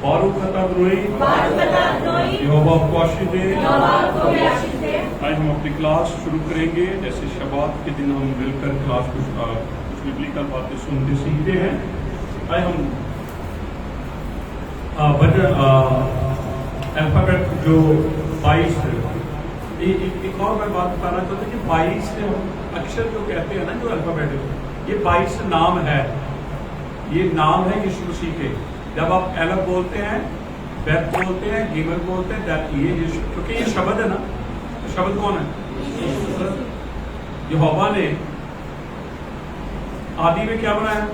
बारूक यहोवा को आशीष दे। आज हम अपनी क्लास शुरू करेंगे। जैसे शबात के दिन हम मिलकर क्लास कुछ बिब्लिकल बातें सुनते सीखते हैं। आज हम अल्फाबेट जो 22 एक और मैं बात बताना चाहता हूँ कि 22 अक्षर जो कहते हैं ना, जो अल्फाबेट ये 22 नाम है। ये नाम है यीशु मसीह के। जब आप अलफ बोलते हैं, बैत बोलते हैं, गिमल बोलते हैं, ये क्योंकि ये शब्द है ना, तो शब्द कौन है? यहोवा ने आदि में क्या बनाया?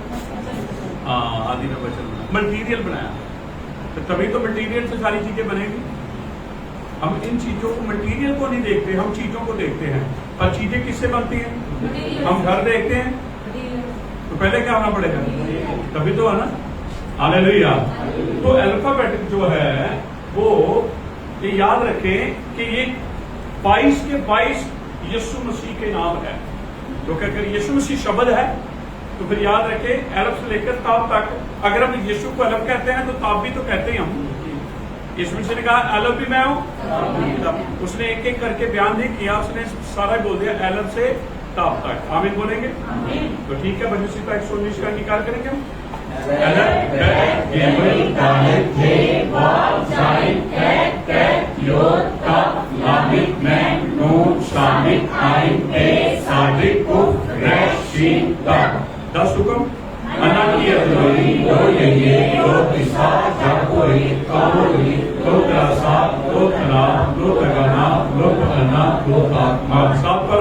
आदि में वचन बनाया, मटीरियल बनाया। तो तभी तो मटीरियल से सारी चीजें बनेगी। हम इन चीजों को, मटीरियल को नहीं देखते, हम चीजों को देखते हैं। और चीजें किससे बनती हैं? हम घर देखते हैं तो पहले क्या होना पड़ेगा? तभी तो है ना। हालेलुया। तो अल्फाबेटिक जो है वो ये याद रखें कि ये 22 के 22 यीशु मसीह के नाम है। तो क्या कर यीशु मसीह शब्द है तो फिर याद रखें अलफ से लेकर ताब तक। अगर हम यीशु को अलफ कहते हैं तो ताब भी तो कहते हैं हम। यीशु मसीह ने कहा अलफ भी मैं हूं। उसने एक एक करके बयान नहीं किया, उसने सारा बोल दिया अलफ से ताब तक। आमीन बोलेंगे? तो ठीक है, बच्चों का 119 का निकाल करेंगे हम। दस हुक्म सात पर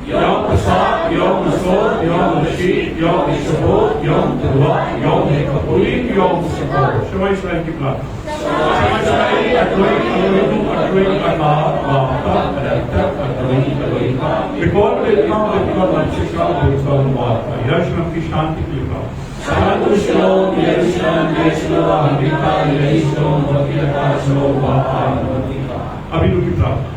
Yom Pesach, Yom Masor, Yom Rashid, Yom Shavuot, Yom Teruah, Yom Hekapulim, Yom Sukkot. Shema Yisrael की प्रार्थना। Shema Yisrael, Adonai Elohim, Adonai Echad, V'Achad, V'Echad, Adonai Elohim. B'kol B'Echad, B'Echad, B'Echad, B'Echad, B'Echad. यरूशलेम की शांति के लिए प्रार्थना। Shalom Shalom, Yerushalayim, Yeshua, Hamika, Yeshua, Vakilaka, Shalom, V'Achad, अभी की प्रार्थना।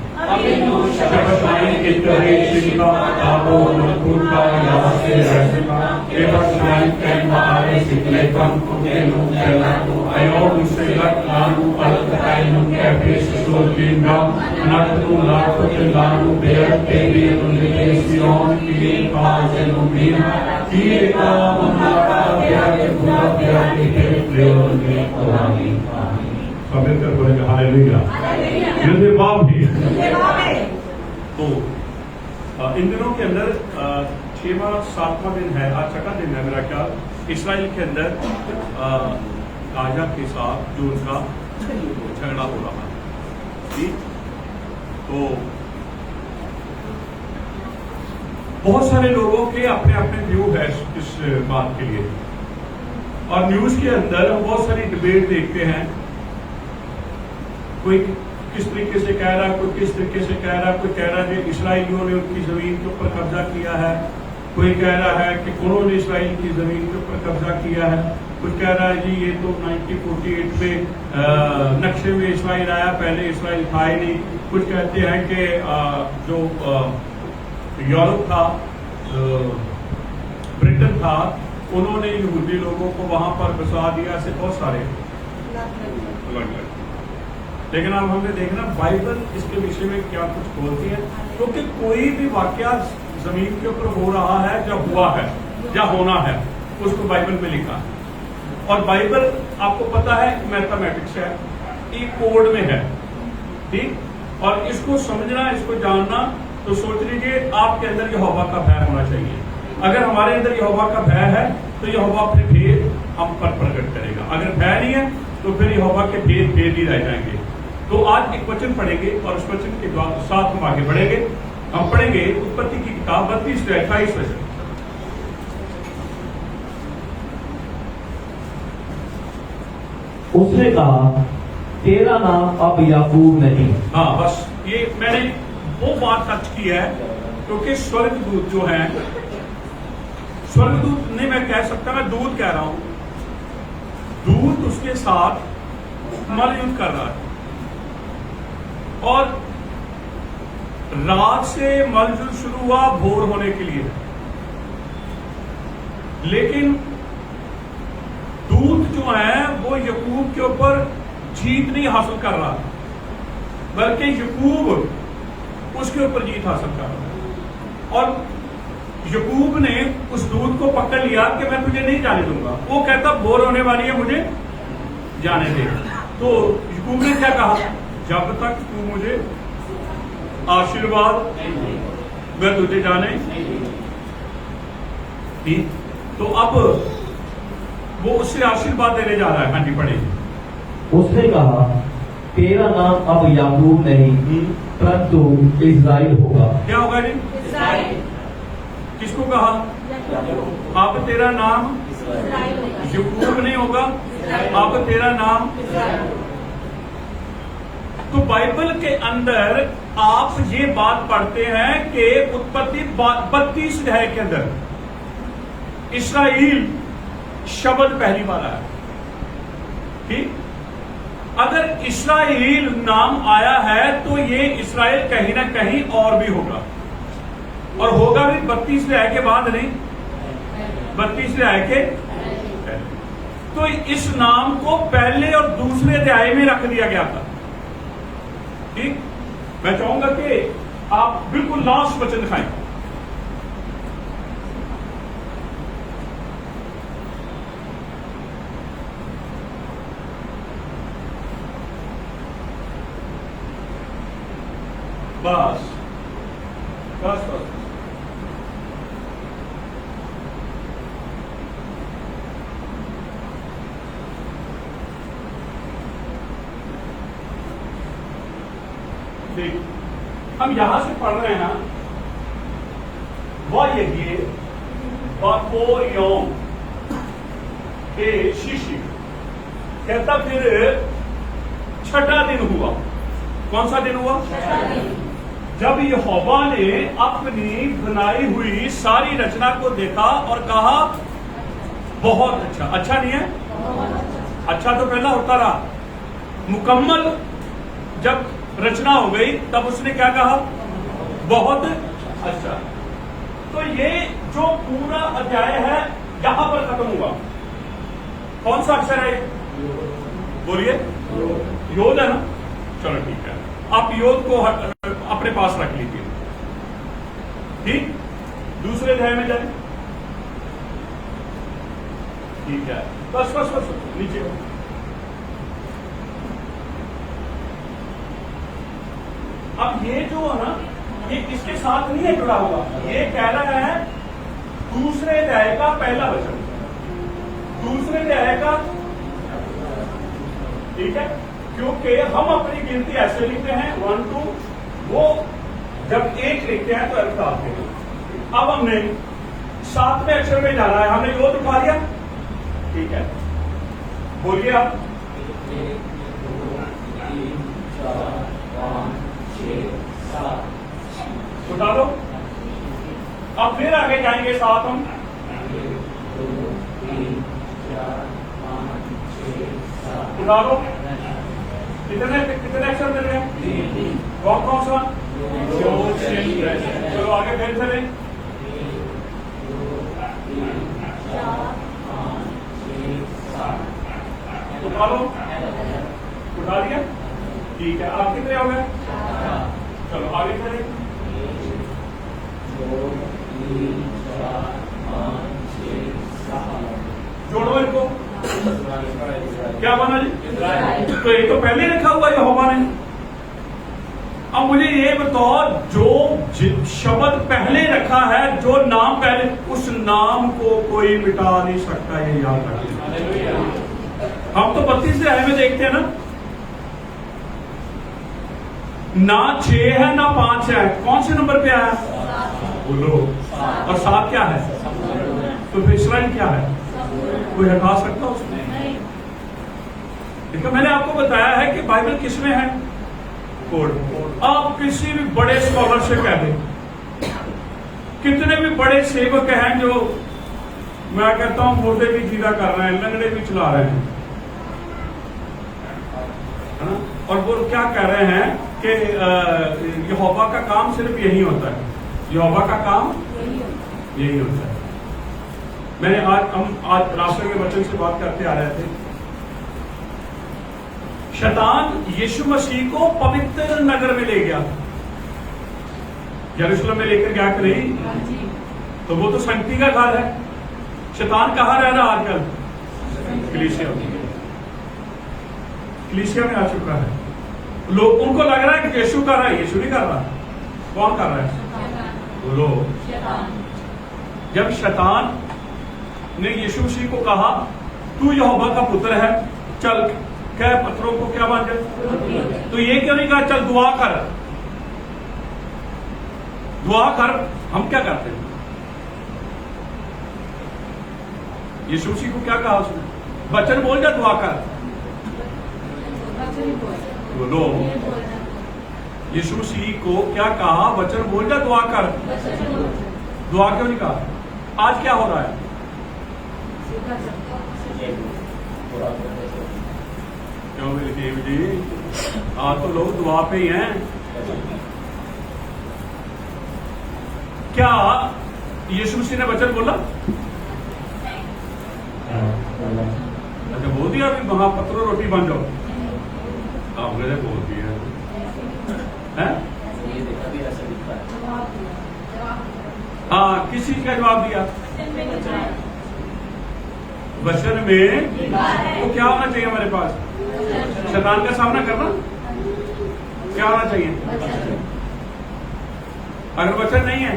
शपथवाणी के तरह शिल्पा ताबो मलकूत का यासे रज़िका एवशवाइन कैमा आले सिकले कम कुकेनु केलानु आयो मुसेलक लानु अलकताइनु कैफेस सोलिंगम नटनु लाटो लानु बेर तेरी उन्हेसियोन की पाजेनु बिना कीरे का ममलाका बेर के बुला बेर के प्रेम में कोरानी कबीर कर बोलेगा हालेलुया। युद्धे बाप ही। तो इन दिनों के अंदर 6वां 7वां दिन है, आज छठा दिन है मेरा ख्याल। इस्राइल के अंदर गाजा के साथ जो उनका झगड़ा हो रहा है, ठीक। तो बहुत सारे लोगों के अपने अपने व्यू है इस बात के लिए। और न्यूज के अंदर हम बहुत सारी डिबेट देखते हैं। कोई किस तरीके से कह रहा है, कोई किस तरीके से कह रहा है। कोई कह रहा है कि इसराइलियों ने उनकी जमीन के ऊपर कब्जा किया है, कोई कह रहा है कि उन्होंने इसराइल की जमीन के ऊपर कब्जा किया है। कुछ कह रहा है जी ये तो 1948 में नक्शे में इसराइल आया, पहले इसराइल था ही नहीं। कुछ कहते हैं कि जो यूरोप था, ब्रिटेन था, उन्होंने यहूदी लोगों को वहां पर बसा दिया। ऐसे बहुत सारे अलग। लेकिन अब हमने देखना बाइबल इसके विषय में क्या कुछ बोलती है, क्योंकि कोई भी वाकया जमीन के ऊपर हो रहा है, या हुआ है या होना है, उसको बाइबल में लिखा है। और बाइबल आपको पता है मैथमेटिक्स है, एक कोड में है, ठीक। और इसको समझना, इसको जानना, तो सोच लीजिए आपके अंदर यहोवा का भय होना चाहिए। अगर हमारे अंदर यहोवा का भय है तो यहोवा अपने भेद हम पर प्रकट करेगा। अगर भय नहीं है तो फिर यहोवा के भेद ही रह जाएंगे। तो आज एक वचन पढ़ेंगे और उस वचन के साथ हम आगे बढ़ेंगे। हम पढ़ेंगे उत्पत्ति की किताब 32 से 28 वचन। उसने कहा तेरा नाम अब याकूब नहीं। हाँ, बस ये मैंने वो बात टच की है, क्योंकि स्वर्गदूत जो है, स्वर्गदूत नहीं मैं कह सकता, मैं दूत कह रहा हूं। दूत उसके साथ मलयुद्ध कर रहा है और रात से मलजुल शुरू हुआ भोर होने के लिए, लेकिन दूत जो है वो यकूब के ऊपर जीत नहीं हासिल कर रहा, बल्कि यकूब उसके ऊपर जीत हासिल कर रहा। और यकूब ने उस दूत को पकड़ लिया कि मैं तुझे नहीं जाने दूंगा। वो कहता बोर होने वाली है, मुझे जाने दे। तो यकूब ने क्या कहा, जब तक तू मुझे आशीर्वाद मैं तुझे जाने। ठीक, तो अब वो उससे आशीर्वाद देने जा रहा है। हाँ जी, पढ़े। उसने कहा, तेरा नाम अब याकूब नहीं परंतु इस्राएल होगा। क्या होगा जी? इस्राएल। किसको कहा? अब तेरा नाम याकूब नहीं होगा, अब तेरा नाम। तो बाइबल के अंदर आप ये बात पढ़ते हैं कि उत्पत्ति 32 अध्याय के अंदर इस्राएल शब्द पहली बार आया। ठीक, अगर इस्राएल नाम आया है तो ये इस्राएल कहीं ना कहीं और भी होगा, और होगा भी 32 अध्याय के बाद नहीं, 32 अध्याय के पहले। तो इस नाम को पहले और दूसरे अध्याय में रख दिया गया था। ठीक, मैं चाहूंगा कि आप बिल्कुल लास्ट वचन दिखाएं। बस बस बस। ठीक, हम यहां से पढ़ रहे हैं वह यही बाको योम के शिशि कहता, फिर छठा दिन हुआ। कौन सा दिन हुआ? जब यहोवा ने अपनी बनाई हुई सारी रचना को देखा और कहा बहुत अच्छा। अच्छा नहीं है? अच्छा तो पहला होता रहा। मुकम्मल जब रचना हो गई तब उसने क्या कहा? बहुत अच्छा। तो ये जो पूरा अध्याय है यहां पर खत्म हुआ। कौन सा अक्षर है? बोलिए। योद है ना? चलो ठीक है, आप योद को अपने पास रख लीजिए। ठीक, दूसरे अध्याय में जाए। ठीक है, बस बस बस नीचे। अब ये जो है ना, ये इसके साथ नहीं है जुड़ा हुआ। ये कह रहा है दूसरे अध्याय का पहला वचन, दूसरे अध्याय का। ठीक है, क्योंकि हम अपनी गिनती ऐसे लिखते हैं 1 2, वो जब एक लिखते हैं तो अर्थ आते हैं। अब हमने 7वें अक्षर में जाना है, हमने यो दिखा दिया। ठीक है, बोलिए आप। 1 2 3 4 5 6 7 उठा लो। अब फिर आगे जाएंगे 7 हम। 1 2 3 4 5 6 7 उठा लो। कितने अक्षर मिल रहे हैं? 3 कौन कौन सा? चलो आगे फिर चले। 1 2 3 4 5 6 7 उठा लो। उठा दिया? ठीक है, आप कितने हो गए? चलो आगे चले। 2 3 4 5 6 7 जोड़ो इनको। क्या बना जी? तो ये तो पहले लिखा हुआ यहोवा ने। अब मुझे ये बताओ, जो शब्द पहले रखा है, जो नाम पहले, उस नाम को कोई मिटा नहीं सकता। ये याद रखिए। हम तो 32 अध्याय में देखते हैं ना 6 है ना 5 है, कौन से नंबर पे आया? बोलो। और 7 क्या है? तो फिर इस्राएल क्या है? कोई हटा सकता उसमें? देखो, मैंने आपको बताया है कि बाइबल किसमें है? कोड। आप किसी भी बड़े स्कॉलर से कह दें, कितने भी बड़े सेवक हैं जो, मैं कहता हूं, मुर्दे भी जीरा कर रहे हैं, लंगड़े भी चला रहे हैं, है ना? और वो क्या कह रहे हैं कि यहोवा का काम सिर्फ यही होता है, यहोवा का काम यही होता है। मैंने हम आज रास्ते के वचन से बात करते आ रहे थे शैतान यीशु मसीह को पवित्र नगर में ले गया, यरूशलेम में लेकर गया कि नहीं? तो वो तो संगति का घर है। शैतान कहाँ रह रहा आजकल? कलीसिया में आ चुका है। लोग उनको लग रहा है कि यीशु कर रहा है, यीशु नहीं कर रहा। कौन कर रहा है? बोलो। जब शैतान ने यीशु मसीह को कहा तू यहोवा का पुत्र है, चल कह पत्थरों को क्या बन जाए, तो ये क्यों नहीं कहा चल दुआ कर? दुआ कर हम क्या करते हैं? यीशु मसीह को क्या कहा उसने? वचन बोल जा, दुआ कर। बोलो। यीशु मसीह को क्या कहा? वचन बोल जा, दुआ कर। दुआ क्यों नहीं कहा? आज क्या हो रहा है? क्यों मेरे देव जी, आज तो लोग दुआ पे ही हैं। क्या यीशु मसीह ने वचन बोला? अच्छा बोल दिया अभी वहां पत्थरों रोटी बन जाओ, आपने बोल दिया है? हाँ, किस चीज का जवाब दिया? वचन में। तो क्या होना चाहिए हमारे पास? शैतान का सामना करना। क्या होना चाहिए? अगर वचन नहीं है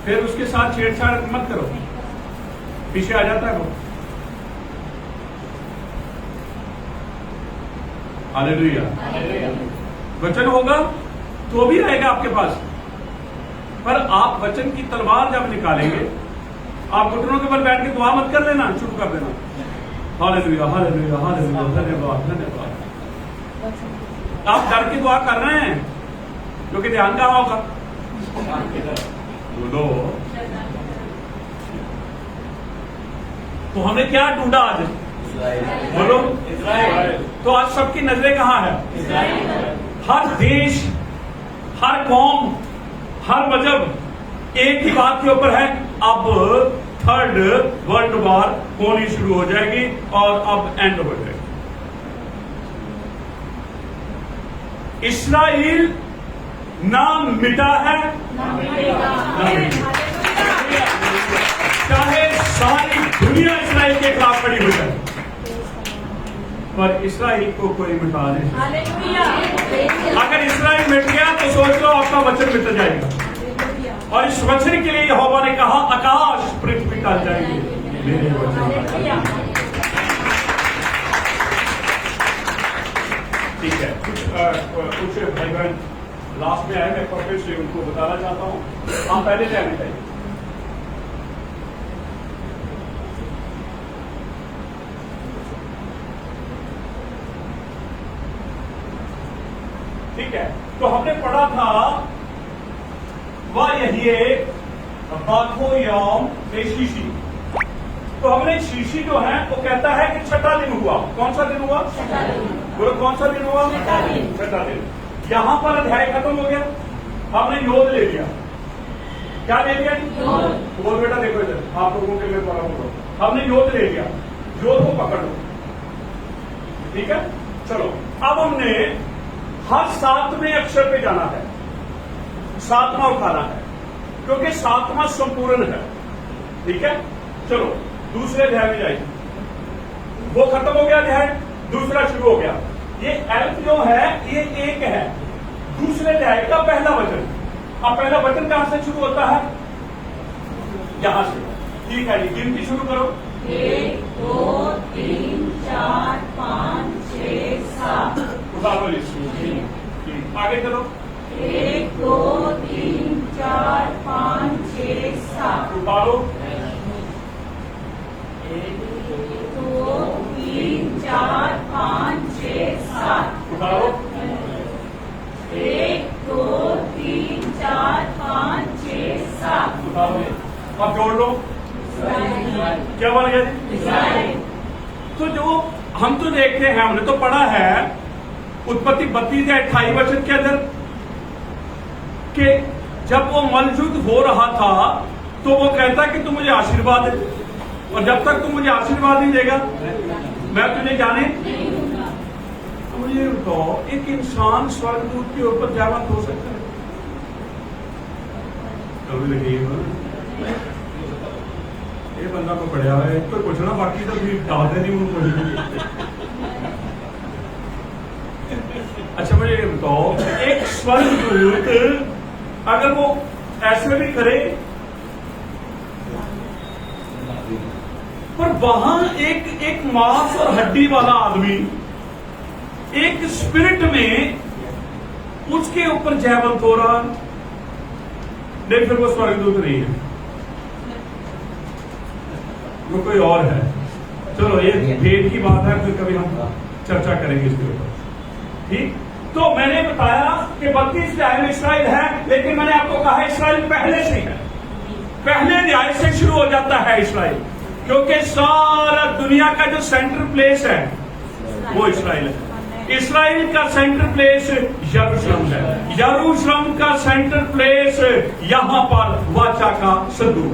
फिर उसके साथ छेड़छाड़ मत करो, पीछे आ जाता है वो। हालेलुया। वचन होगा तो भी रहेगा आपके पास, पर आप वचन की तलवार जब निकालेंगे, आप घुटनों के बल बैठ के दुआ मत कर लेना, शुरू कर देना। हालेलुया हालेलुया हालेलुया, धन्यवाद धन्यवाद। आप डर की दुआ कर रहे हैं क्योंकि ध्यान कहाँ होगा? बोलो। तो हमने क्या ढूंढा आज? बोलो। तो आज सबकी नजरें कहाँ है? हर देश, हर कौम, हर मजहब एक ही बात के ऊपर है, अब थर्ड वर्ल्ड वॉर होनी शुरू हो जाएगी और अब एंड हो जाएगी। इस्राइल नाम मिटा है, चाहे सारी दुनिया इस्राइल के खिलाफ खड़ी हो जाए, पर इस्राइल को कोई मिटा नहीं। अगर इस्राइल मिट गया तो सोच लो आपका वचन मिट जाएगा। और इस वचन के लिए यहोवा ने कहा आकाश पृथ्वी टल जाएगी मेरे वचन। ठीक है, कुछ भाई बहन लास्ट में आए, मैं फिर से उनको बताना चाहता हूँ। हम पहले जाने चाहिए। ठीक है, तो हमने पढ़ा था वह यही एक बाखो यौम शीशी। तो हमने शीशी जो है वो कहता है कि छठा दिन हुआ। कौन सा दिन हुआ? बोलो कौन सा दिन हुआ? छठा दिन। यहां पर अध्याय खत्म हो गया, हमने योद ले लिया। क्या ले लिया? बोल बेटा, देखो इधर, आप लोगों के लिए बड़ा बोलो। हमने योद ले लिया, योद को पकड़ लो। ठीक है, चलो अब हमने हर सातवें अक्षर पे जाना है, सातवां उठाना है, क्योंकि सातवां संपूर्ण है। ठीक है, चलो दूसरे अध्याय में जाइए। वो खत्म हो गया अध्याय, दूसरा शुरू हो गया। ये एल्फ जो है ये एक है, दूसरे अध्याय का पहला वचन। अब पहला वचन कहां से शुरू होता है? यहां से। ठीक है जी, गिनती शुरू करो। 1 2 3 4 5 6 7। उठा लो आगे चलो। 1 2 3 4 5 6 7। उठा लो। 1 2 3 4 5 6 7। उठा लो। 1 2 3 4 5 6 7। उठा लो। अब जोड़ लो। क्या बन गया? तो जो हम तो देखते हैं, हमने तो पढ़ा है उत्पत्ति 32 या 28 वचन के अंदर कि जब वो मलजुद हो रहा था तो वो कहता कि तू मुझे आशीर्वाद दे, और जब तक तू मुझे आशीर्वाद नहीं देगा मैं तुझे जाने मुझे ये बताओ, एक इंसान स्वर्गदूत के ऊपर जयवंत हो सकता है? कभी लगी ये बंदा को पढ़ा है तो पूछना, बाकी तो भी डालते नहीं उनको। अच्छा मुझे ये बताओ, एक स्वर्गदूत अगर वो ऐसे भी करे, पर वहां एक मांस और हड्डी वाला आदमी एक स्पिरिट में उसके ऊपर जयवंत हो रहा, नहीं फिर वो स्वर्गदूत नहीं है, वो कोई और है। चलो ये भेद की बात है, फिर कभी हम चर्चा करेंगे इसके ऊपर, ठीक। तो मैंने बताया कि 32 अध्याय में इस्राइल है, लेकिन मैंने आपको कहा इस्राइल पहले से है, पहले अध्याय से शुरू हो जाता है इस्राइल, क्योंकि सारा दुनिया का जो सेंटर प्लेस है वो इस्राइल है। इस्राइल का सेंटर प्लेस यरूशलेम है, यरूशलेम का सेंटर प्लेस यहां पर वाचा का संदूक।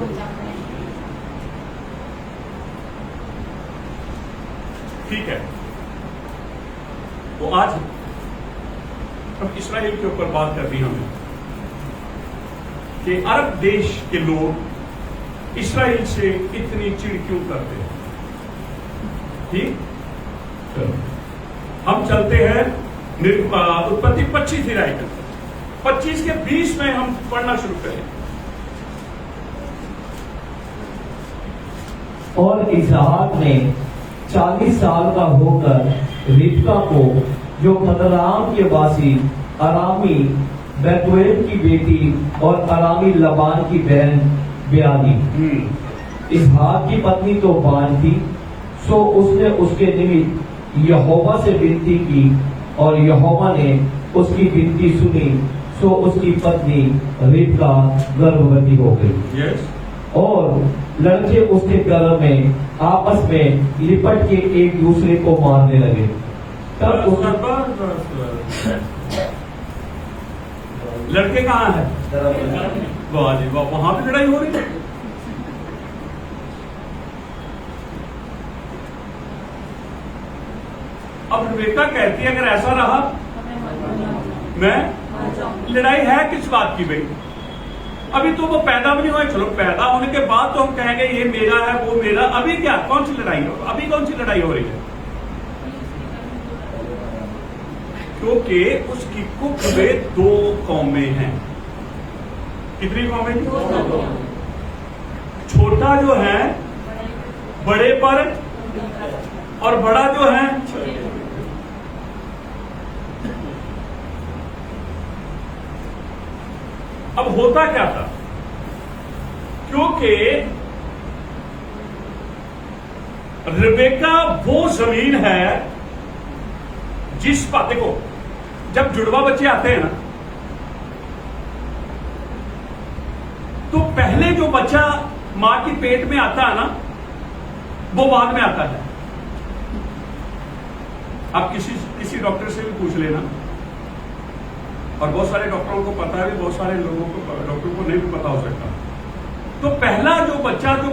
ठीक है, तो आज अब इस्राइल के ऊपर बात करनी हमें कि अरब देश के लोग इस्राइल से इतनी चिढ़ क्यों करते हैं। ठीक, चलो हम चलते हैं उत्पत्ति 25 ही राइट 25 के 20 में हम पढ़ना शुरू करें। और इसहाक ने 40 साल का होकर रिबका को, जो खदराम के वासी अरामी बैतुएल की बेटी और अरामी लबान की बहन ब्याह दी। इसहाक की पत्नी तो बान थी, सो उसने उसके निमित्त यहोवा से विनती की, और यहोवा ने उसकी विनती सुनी, सो उसकी पत्नी रिबका गर्भवती हो गई। yes. और लड़के उसके गर्भ में आपस में लिपट के एक दूसरे को मारने लगे। तब लड़के कहाँ है? वाह जी वाह, वहां भी लड़ाई हो रही है। अब रेबेका कहती है अगर ऐसा रहा मैं, लड़ाई है किस बात की भाई? अभी तो वो पैदा भी नहीं हुए, चलो पैदा होने के बाद तो हम कहेंगे ये मेरा है वो मेरा, अभी क्या कौन सी लड़ाई हो, अभी कौन सी लड़ाई हो रही है? क्योंकि उसकी कुख में 2 कौमें हैं। कितनी कौमें? छोटा जो है बड़े पर, और बड़ा जो है अब होता क्या था, क्योंकि रिबेका वो जमीन है जिस पर देखो, जब जुड़वा बच्चे आते हैं ना, तो पहले जो बच्चा मां की पेट में आता है ना, वो बाद में आता है। आप किसी डॉक्टर से भी पूछ लेना, और बहुत सारे डॉक्टरों को पता है, बहुत सारे लोगों को, डॉक्टर को नहीं भी पता हो सकता। तो पहला जो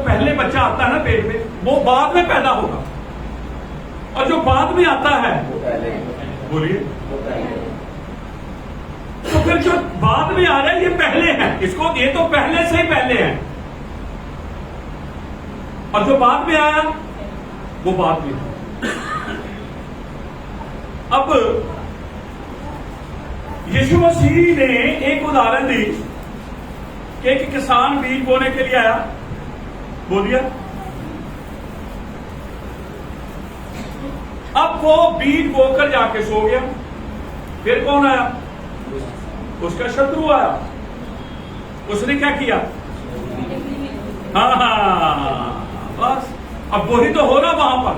पहले बच्चा आता है ना पेट में, वो बाद में पैदा होगा, और जो बाद में आता है बोलिए, तो फिर जो बाद में आ रहा है ये पहले है, इसको ये तो पहले से ही पहले है, और जो बाद में आया वो बाद में। अब यीशु मसीह ने एक उदाहरण दी कि एक किसान बीज बोने के लिए आया, बो दिया, अब वो बीज बोकर जाके सो गया, फिर कौन आया? उसका शत्रु आया, उसने क्या किया? हाँ बस, अब वही तो हो रहा वहां पर।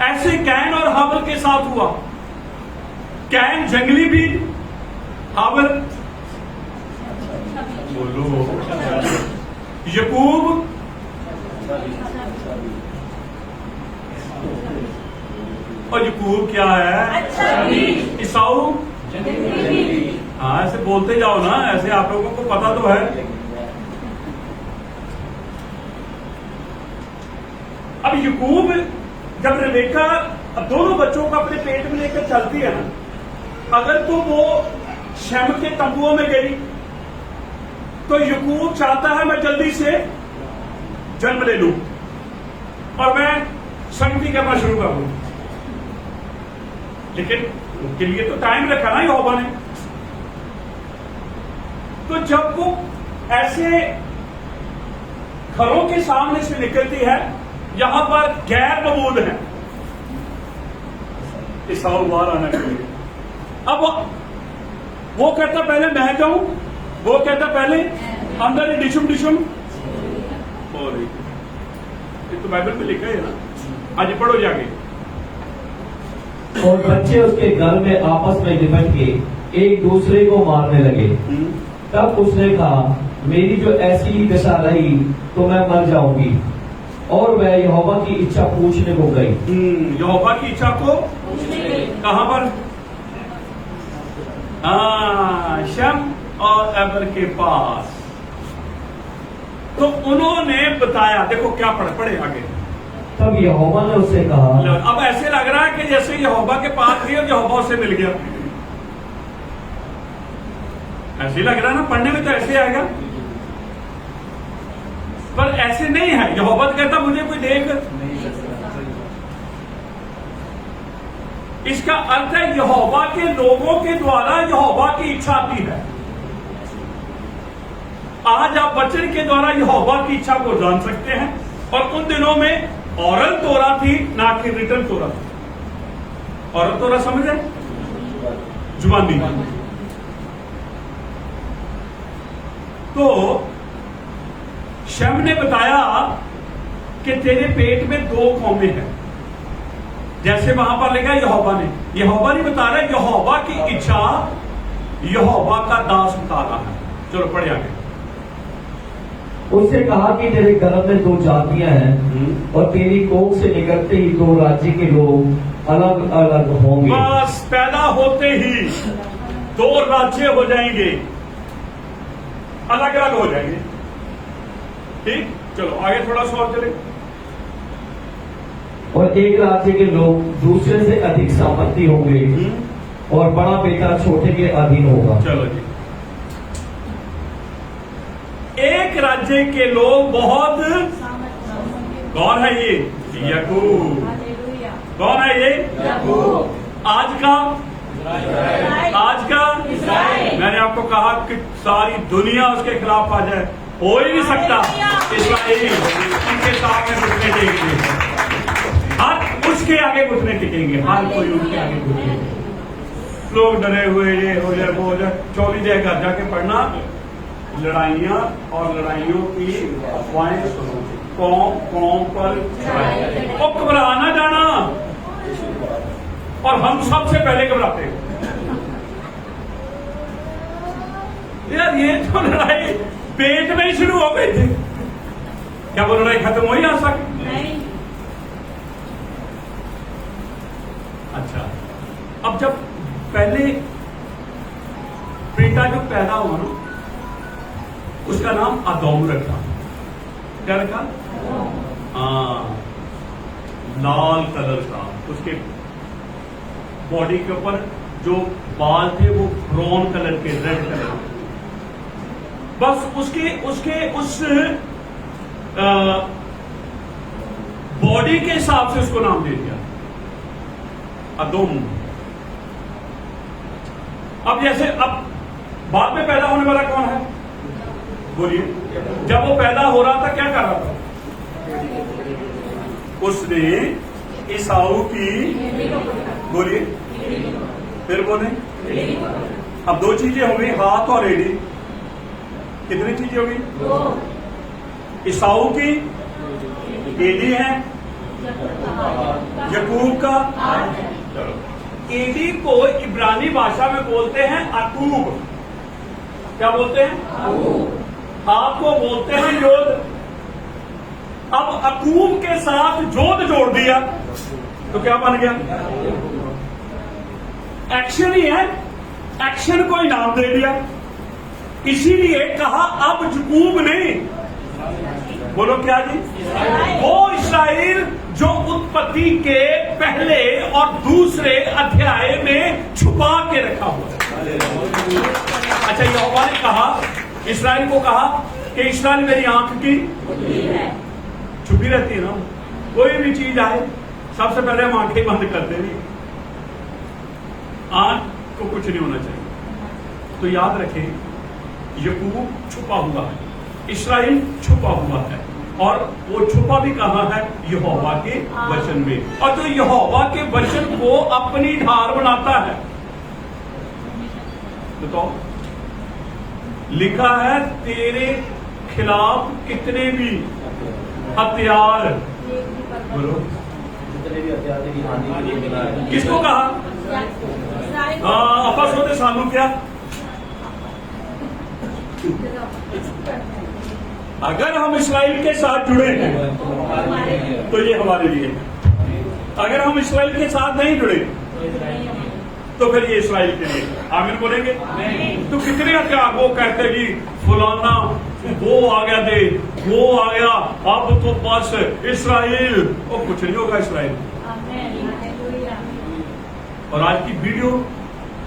ऐसे कैन और हावल के साथ हुआ। कैन जंगली बीज, हावल बोलो यकूब और यकूब क्या है? ईसाऊ। हाँ ऐसे बोलते जाओ ना, ऐसे आप लोगों को पता तो है। अब यकूब जब रेबेका अब दोनों बच्चों को अपने पेट में लेकर चलती है ना, अगर तो वो शम के तंबुओं में गई तो यकूब चाहता है मैं जल्दी से जन्म ले लूं और मैं संगति करना शुरू कर दूं, लेकिन उसके लिए तो टाइम रखा ना यहोवा ने। तो जब वो ऐसे घरों के सामने से निकलती है, यहां पर गैर मौजूद है, ईसाऊ बाहर आना चाहिए। अब वो कहता पहले मैं जाऊं, वो कहता पहले अंदर ही डिशुम डिशुम हो रही। ये तो बाइबल में लिखा है ना, आज पढ़ो जाके। और बच्चे उसके घर में आपस में लिपट के एक दूसरे को मारने लगे। तब उसने कहा मेरी जो ऐसी ही दशा रही तो मैं मर जाऊंगी। और वह यहोवा की इच्छा पूछने को गई। यहोवा की इच्छा को कहां पर? शम और एबर के पास। तो उन्होंने बताया, देखो क्या पढ़े आगे। तब यहोवा ने उससे कहा, अब ऐसे लग रहा है कि जैसे यहोवा के पास थी और यहोवा उससे मिल गया। ऐसे लग रहा है ना, पढ़ने में तो ऐसे आएगा, पर ऐसे नहीं है। यहोवा कहता मुझे कोई देख। इसका अर्थ है यहोवा के लोगों के द्वारा यहोवा की इच्छा आती है। आज आप वचन के द्वारा यहोवा की इच्छा को जान सकते हैं। और उन दिनों में औरल तोरा थी, ना कि रिटन तोरा थी। औरल तोरा समझे? जुबानी। तो शम ने बताया कि तेरे पेट में 2 कौमें हैं, जैसे वहां पर लिखा है यहोवा ने। यहोवा नहीं बता रहा, यहोवा की इच्छा यहोवा का दास बता रहा है। चलो पढ़े आगे। उससे कहा कि तेरे गर्भ में 2 जातियां हैं और तेरी कोख से निकलते ही 2 राज्य के लोग अलग अलग होंगे। बस पैदा होते ही 2 राज्य हो जाएंगे, अलग अलग हो जाएंगे। ठीक, चलो आगे थोड़ा सा और चले। और एक राज्य के लोग दूसरे से अधिक सामर्थी होंगे और बड़ा बेटा छोटे के अधीन होगा। चलो जी, एक राज्य के लोग बहुत, कौन है ये? याकूब। कौन है ये? आज का मैंने आपको कहा कि सारी दुनिया उसके खिलाफ आ जाए, हो ही नहीं सकता। इस्राएली उनके सामने घुटने टेकेंगे, हर उसके आगे घुटने टेकेंगे, हर कोई उनके आगे घुटने। लोग डरे हुए, ये हो जाए वो हो जाए। 24 जगह जाके पढ़ना, लड़ाइयां और लड़ाइयों की अफवाहें सुनो, कौम पर घबराना जाना। और हम सबसे पहले घबराते हैं। यार ये तो लड़ाई पेट में ही शुरू हो गई थी, क्या वो लड़ाई खत्म हो ही आ सकती? नहीं। अच्छा, अब जब पहले बेटा जो पैदा हुआ ना, उसका नाम अदोम रखा। क्या रखा? लाल कलर का। उसके बॉडी के ऊपर जो बाल थे वो ब्राउन कलर के, रेड कलर के। बस उसके उस बॉडी के हिसाब से उसको नाम दे दिया अदोम। अब जैसे अब बाद में पैदा होने वाला कौन है? बोलिए। जब वो पैदा हो रहा था क्या कर रहा था? उसने ईसाऊ की, बोलिए, फिर बोले। अब 2 चीजें हो गई, हाथ और एड़ी। कितनी चीजें हो गई? ईसाऊ की एडी है, याकूब का। एडी को इब्रानी भाषा में बोलते हैं अकूब। क्या बोलते हैं? हाथ को बोलते हैं योद। अब अकूब के साथ जोद जोड़ दिया तो क्या बन गया? एक्शन ही है, एक्शन को इनाम दे दिया। इसीलिए कहा अब यकूब नहीं, बोलो क्या जी? वो इस्राएल जो उत्पत्ति के पहले दूसरे अध्याय में छुपा के रखा हुआ है। अच्छा, यहोवा ने कहा, इस्राएल को कहा कि इस्राएल मेरी आंख की छुपी रहती है ना, कोई भी चीज आए सबसे पहले हम आंखें बंद कर देंगे, आंख को कुछ नहीं होना चाहिए। तो याद रखें, याकूब छुपा हुआ है, इस्राएल छुपा हुआ है, और वो छुपा भी कहाँ है? यहोवा के वचन में। और तो यहोवा के वचन को अपनी ढाल बनाता है। बताओ, लिखा है तेरे खिलाफ कितने भी हथियार, बोलो किसको कहा? आपस होते सानू क्या? अगर हम इस्राएल के साथ जुड़े हैं तो ये हमारे लिए, अगर हम इस्राएल के साथ नहीं जुड़े तो फिर ये इस्राएल के लिए। आमीन बोलेंगे? तो कितने क्या वो कहते जी फलाना वो आ गया दे, वो आ गया, अब तो बस इस्राएल, और कुछ नहीं होगा इस्राएल। और आज की वीडियो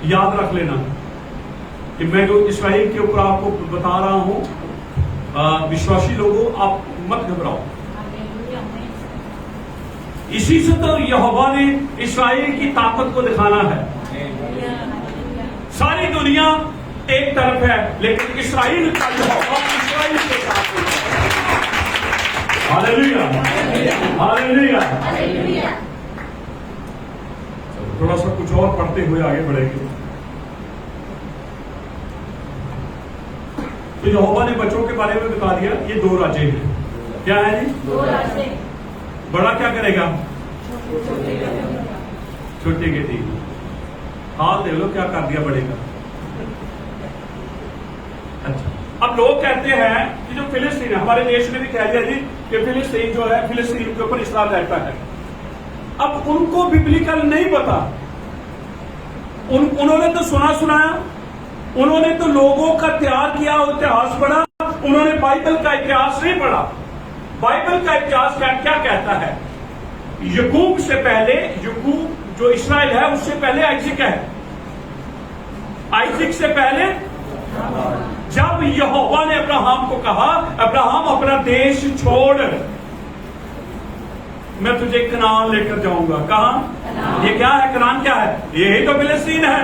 याद रख लेना कि मैं जो इस्राएल के ऊपर आपको बता रहा हूं, विश्वासी लोगों आप मत घबराओ। इसी से तो यहोवा ने इस्राएल की ताकत को दिखाना है। सारी दुनिया एक तरफ है, लेकिन इस्राएल का यहोवा इस्राएल के साथ है। Hallelujah, hallelujah. थोड़ा सा कुछ और पढ़ते हुए आगे बढ़ेंगे। तो यहोवा ने बच्चों के बारे में बता दिया, ये दो राजे हैं। क्या है जी? दो राजे। बड़ा क्या करेगा? छोटे के तीन। हाल देख लो क्या कर दिया बड़े का। अच्छा, अब लोग कहते हैं कि जो फिलिस्तीन, हमारे देश ने भी कह दिया जी कि फिलिस्तीन जो है, फिलिस्तीन के ऊपर इस्राएल रहता है। अब उनको बिब्लिकल नहीं पता, उन्होंने तो सुना सुनाया, उन्होंने तो लोगों का तैयार किया इतिहास पढ़ा, उन्होंने बाइबल का इतिहास नहीं पढ़ा। बाइबल का इतिहास क्या कहता है? याकूब से पहले, याकूब जो इस्राएल है उससे पहले आइजक है, आइजक से पहले जब यहोवा ने अब्राहम को कहा, अब्राहम अपना देश छोड़, मैं तुझे कनान लेकर जाऊंगा। कहां? ये क्या है? कनान क्या है? यही तो फिलिस्तीन है।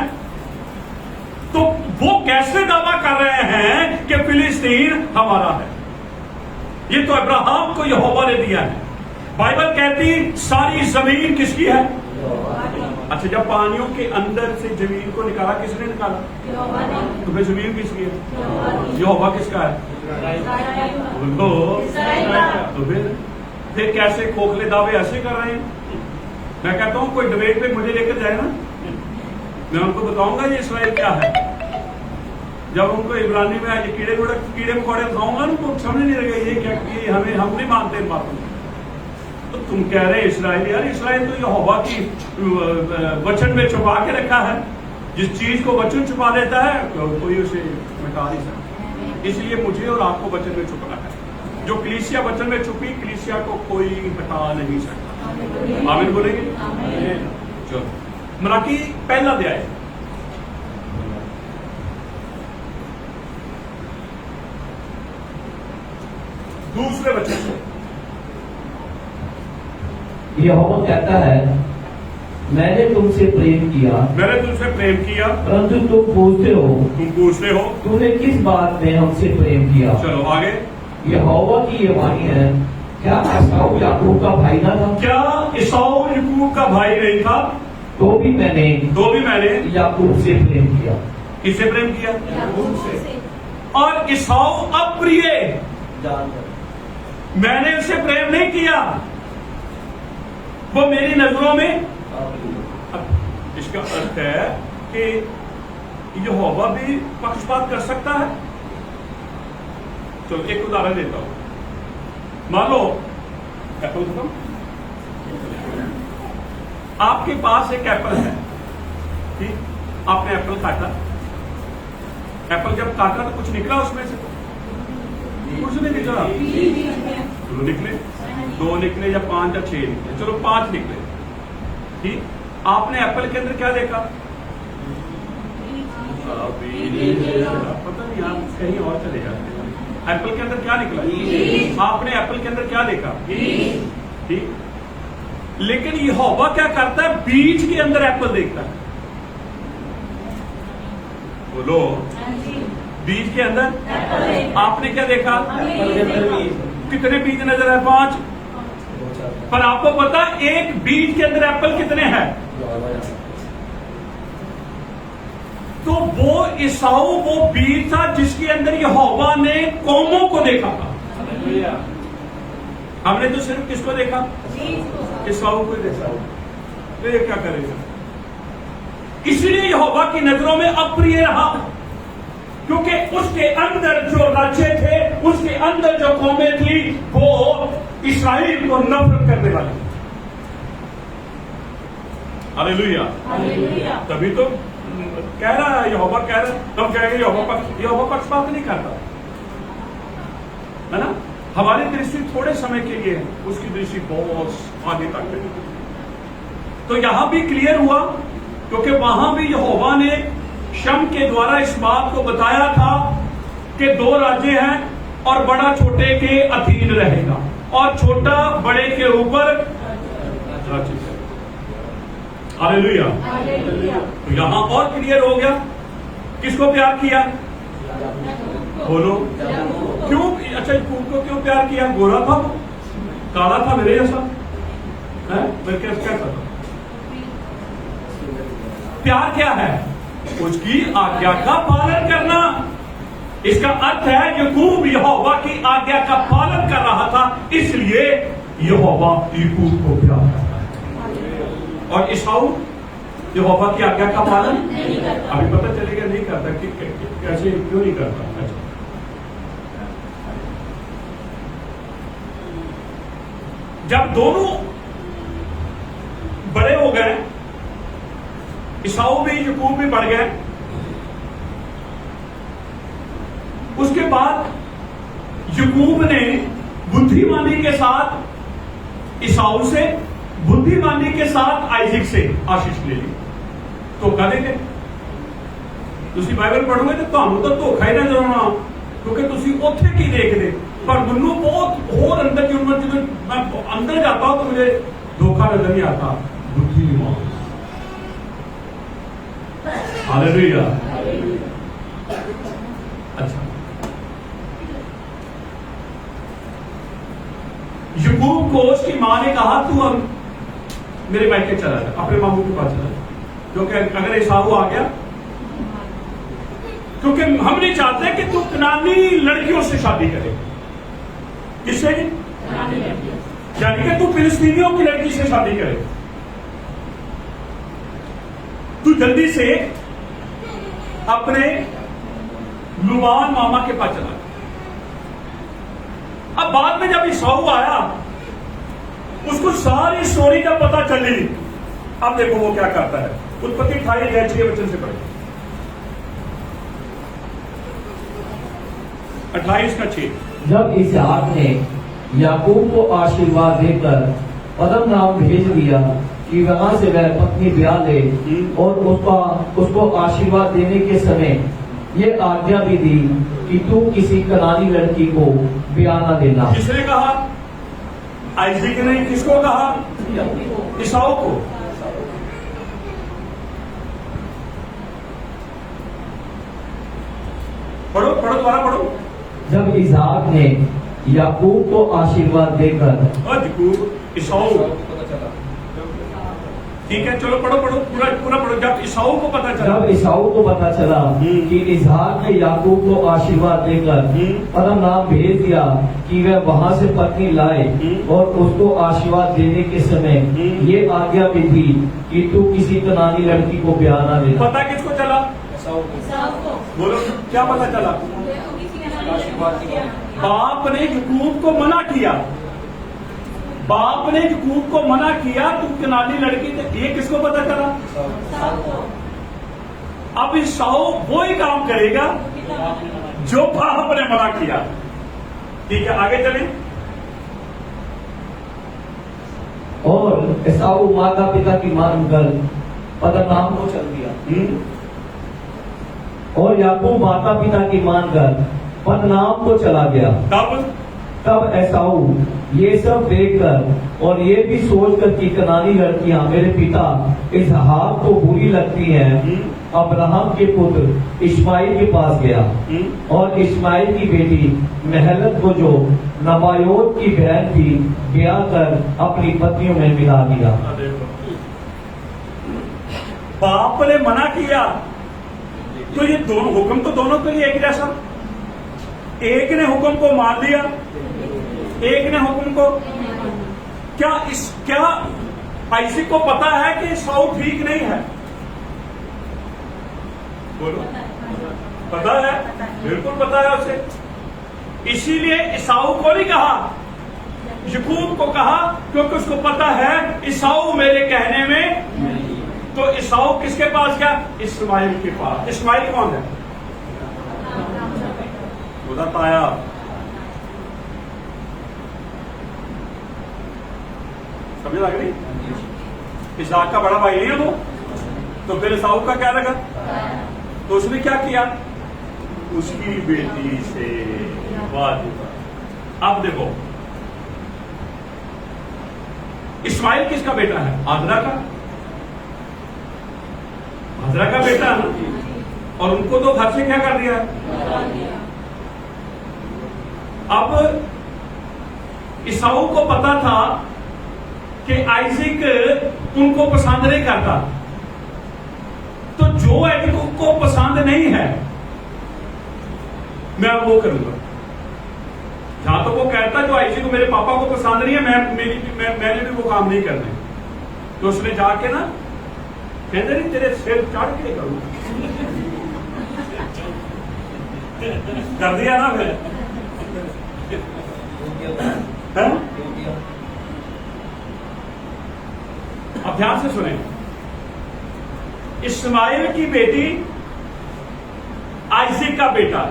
तो वो कैसे दावा कर रहे हैं कि फिलिस्तीन हमारा है? ये तो अब्राहम को यहोवा ने दिया है। बाइबल कहती सारी जमीन किसकी है? अच्छा, जब पानियों के अंदर से जमीन को निकाला, किसने निकाला? तो फिर जमीन किसकी है? यहोवा किसका है? तो फिर कैसे खोखले दावे ऐसे कर रहे हैं? मैं कहता हूं कोई डिबेट पे मुझे लेकर जाए ना, मैं उनको बताऊंगा ये इस्राएल क्या है। जब उनको इब्रानी में ये कीड़े मकोड़े बताऊंगा, उनको समझ नहीं लगे ये क्या, ये हम नहीं मानते इन बातों को। तो तुम कह रहे इस्राएल, यार इस्राएल तो यहोवा की वचन में छुपा के रखा है। जिस चीज को वचन छुपा देता है कोई उसे मिटा नहीं सकता। इसलिए मुझे और आपको वचन में छुपना है। जो कलीसिया वचन में छुपी, कलीसिया को कोई हटा नहीं सकता। आमीन बोलेंगे? चलो, मलाकी पहला अध्याय, दूसरे वचन से। यहोवा कहता है, मैंने तुमसे प्रेम किया, मैंने तुमसे प्रेम किया, परंतु तुम पूछते हो तूने किस बात में हमसे प्रेम किया। चलो आगे। यहोवा की ये वाणी है, क्या एसाऊ याकूब का भाई ना था? क्या एसाऊ याकूब का भाई नहीं था? तो भी मैंने याकूब से प्रेम किया। किससे प्रेम किया? याकूब से। और एसाऊ अप्रिय, मैंने उसे प्रेम नहीं किया, वो मेरी नजरों में। इसका अर्थ है कि यहोवा भी पक्षपात कर सकता है। तो एक उदाहरण देता हूं। मान लो एप्पल खत्म, आपके पास एक एप्पल है, ठीक? आपने एप्पल काटा, एप्पल जब काटा तो कुछ निकला उसमें से? कुछ नहीं निकला। चलो निकले, 2 निकले या 5 या 6 निकले, चलो 5 निकले, ठीक? आपने एप्पल के अंदर क्या देखा? पता नहीं, आप कहीं और चले जाते हैं। एप्पल के अंदर क्या निकला? आपने एप्पल के अंदर क्या देखा? ठीक। लेकिन यहोवा क्या करता है? बीज के अंदर एप्पल देखता है। बोलो, बीज के अंदर आपने क्या देखा? कितने बीज नजर है? 5। पर आपको पता एक बीज के अंदर एप्पल कितने हैं? तो वो ईसाऊ वो बीज था जिसके अंदर यहोवा ने कौमों को देखा था। हमने तो सिर्फ किसको देखा? ईसाऊ को देखा। तो ये क्या करेगा? इसलिए यहोवा की नजरों में अप्रिय रहा, क्योंकि उसके अंदर जो राज्य थे, उसके अंदर जो कौमें थी, वो इस्राएल को नफरत करने वाली। हालेलुया। तभी तो कह रहा है, यहोवा कह रहा है। हम कहेंगे यहोवा पक्षपात नहीं करता, है ना? हमारी दृष्टि थोड़े समय के लिए है, उसकी दृष्टि बहुत आगे तक है। तो यहां भी क्लियर हुआ, क्योंकि वहां भी यहोवा ने शम के द्वारा इस बात को बताया था कि 2 राज्य हैं और बड़ा छोटे के अधीन रहेगा और छोटा बड़े के ऊपर राज्य। हालेलुया। तो यहां और क्लियर हो गया किसको प्यार किया? बोलो, क्यों? अच्छा, याकूब को क्यों प्यार किया? गोरा था, काला था, मेरे जैसा है, मैं क्या था? प्यार क्या है? उसकी आज्ञा का पालन करना। इसका अर्थ है याकूब यहोवा की आज्ञा का पालन कर रहा था, इसलिए यहोवा याकूब को प्यार करता है। और ईसाऊ यहोवा की आज्ञा का पालन अभी पता चलेगा नहीं करता कि कैसे, क्यों नहीं करता। जब दोनों बड़े हो गए, ईसाऊ भी याकूब भी बढ़ गए, उसके बाद याकूब ने बुद्धिमानी के साथ ईसाऊ से, बुद्धिमानी के साथ आइजक से आशीष ले ली। तो कह देंगे तुसी बाइबल पढ़ोगे तो ਤੁਹਾਨੂੰ ਤਾਂ ਧੋਖਾ ਹੀ ਨਾ ਜਰਨਾ, क्योंकि तुसी ਉੱਥੇ ਕੀ देखते, पर मनु बहुत और अंदर की उम्र, जब मैं अंदर जाता हूं तो मुझे धोखा नजर नहीं आता। बुद्धिमान। हालेलुया। अच्छा, याकूब को उसकी मां ने कहा तू अब मेरे मायके चला जा, अपने मामू के पास चला जा, क्योंकि अगर ईसाऊ आ गया, क्योंकि हम नहीं चाहते कि तू कनानी लड़कियों से शादी करे। किससे? यानी कि तू फिलिस्तीनियों की लड़की से शादी करे। तू जल्दी से अपने लुबान मामा के पास चला। अब बाद में जब ईसाऊ आया, उसको सारी स्टोरी का पता चली। अब देखो वो क्या करता है। उत्पत्ति 28:6 वचन से पढ़े। 28:6। जब इसहाक ने याकूब को आशीर्वाद देकर पदम नाम भेज दिया कि वहां से वह पत्नी ब्याह ले, और उसको आशीर्वाद देने के समय ये आज्ञा भी दी कि तू किसी कनानी लड़की को ब्याह न देना। किसने कहा? आइजक ने। किसको कहा? ईसाऊ को। पढ़ो पढ़ो, दोबारा पढ़ो। जब इसहाक ने याकूब को आशीर्वाद देकर, ईसाऊ, ठीक है, चलो पढ़ो पढ़ो, पूरा पूरा पढ़ो। जब ईसाऊ को पता चला कि इसहाक ने याकूब को आशीर्वाद देकर पदम नाम भेज दिया कि वह वहां से पत्नी लाए, और उसको आशीर्वाद देने के समय ये आज्ञा भी थी कि तू किसी कनानी लड़की को ब्याह न देना। पता किसको चला? बोलो, क्या पता चला? बाप ने याकूब को मना किया। बाप ने याकूब को मना किया तू कनानी लड़की। ये किसको पता चला? अब ईसाऊ वो ही काम करेगा जो बाप ने मना किया। ठीक है, आगे चलें। और एसाऊ माता पिता की मानकर पद्दनराम को चल दिया और याकूब माता पिता की मानकर पद्दनराम को चला गया। तब एसाऊ ये सब देखकर और ये भी सोचकर कि कनानी लड़कियां मेरे पिता इसहाक को बुरी लगती हैं, अब्राहम के पुत्र इस्माइल के पास गया और इस्माइल की बेटी महलत को जो नबायोत की बहन थी ब्याह कर अपनी पत्नियों में मिला दिया। बाप ने मना किया तो ये दोनों हुक्म तो दोनों के लिए एक जैसा। एक ने हुक्म को मान लिया, एक ने हुक्म को क्या आइज़ैक को पता है कि एसाऊ ठीक नहीं है? बोलो, पता है, बिल्कुल पता है उसे। इसीलिए एसाऊ को नहीं कहा, याकूब को कहा, क्योंकि उसको पता है एसाऊ मेरे कहने में। तो एसाऊ किसके पास गया? इस्माइल के पास। इस्माइल कौन है? खुदा ताया। समझ लग रही? इसहाक का बड़ा भाई नहीं है वो, तो फिर एसाऊ का क्या लगा? तो उसने क्या किया? उसकी बेटी से बात। अब देखो, इस्माइल किसका बेटा है? हाजरा का। हाजरा का बेटा है ना, और उनको तो घर से क्या कर दिया? अब एसाऊ को पता था कि आइज़ैक उनको पसंद नहीं करता, तो जो आइज़ैक को पसंद नहीं है मैं वो करूंगा। जहां तो वो कहता जो आइज़ैक को मेरे पापा को पसंद नहीं है, मैंने भी वो काम नहीं करने। तो उसने जाके ना कहते नहीं तेरे सिर चढ़ के करूंगा, कर दिया ना फिर। अब ध्यान से सुने, इस्माइल की बेटी आइज़ैक का बेटा।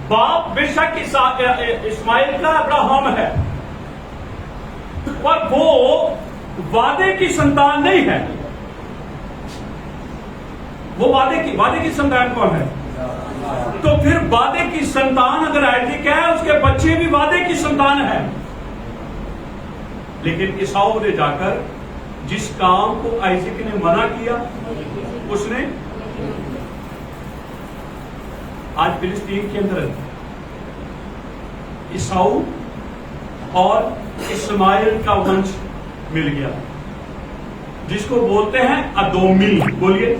बाप बेशक इस्माइल का अब्राहम है, पर वो वादे की संतान नहीं है। वो वादे की संतान कौन है? तो फिर वादे की संतान अगर आइज़ैक है, उसके बच्चे भी वादे की संतान है। लेकिन एसाऊ ने जाकर जिस काम को आइज़ैक ने मना किया, उसने आज फिलिस्तीन के अंदर एसाऊ और इस्माइल का वंश मिल गया, जिसको बोलते हैं अदोमी। बोलिए,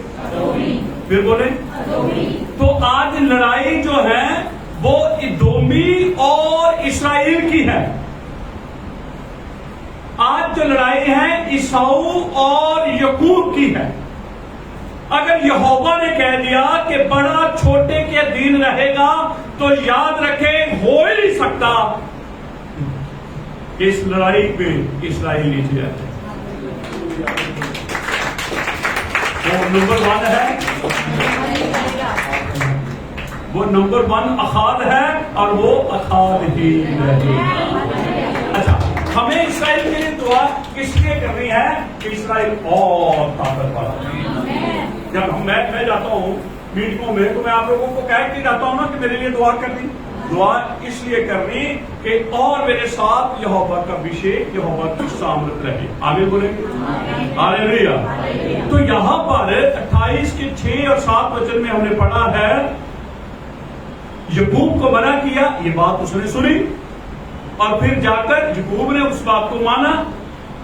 फिर बोले। तो आज लड़ाई जो है वो इदोमी और इस्राएल की है। आज जो लड़ाई है एसाऊ और याकूब की है। अगर यहोवा ने कह दिया कि बड़ा छोटे के अधीन रहेगा, तो याद रखें हो ही नहीं सकता इस लड़ाई में इस्राएल नीचे आते। वो नंबर 1 है, वो नंबर 1 अखाद है, और वो अखाद ही रहेगा। अच्छा, हमें इस्राएल के लिए दुआ किस लिए करनी है कि इस्राएल और ताकत वाला। जब मैं जाता हूँ मीटिंगों में, तो मैं आप लोगों को कह के जाता हूँ ना कि मेरे लिए दुआ करनी। दुआ इसलिए करनी कि और मेरे साथ यहोवा का अभिषेक, यहोवा की सामर्थ रहे। आगे बोलेंगे हालेलुया। तो यहाँ पर 28 के 6 और 7 वचन में हमने पढ़ा है, याकूब को मना किया, ये बात उसने सुनी, और फिर जाकर याकूब ने उस बात को माना,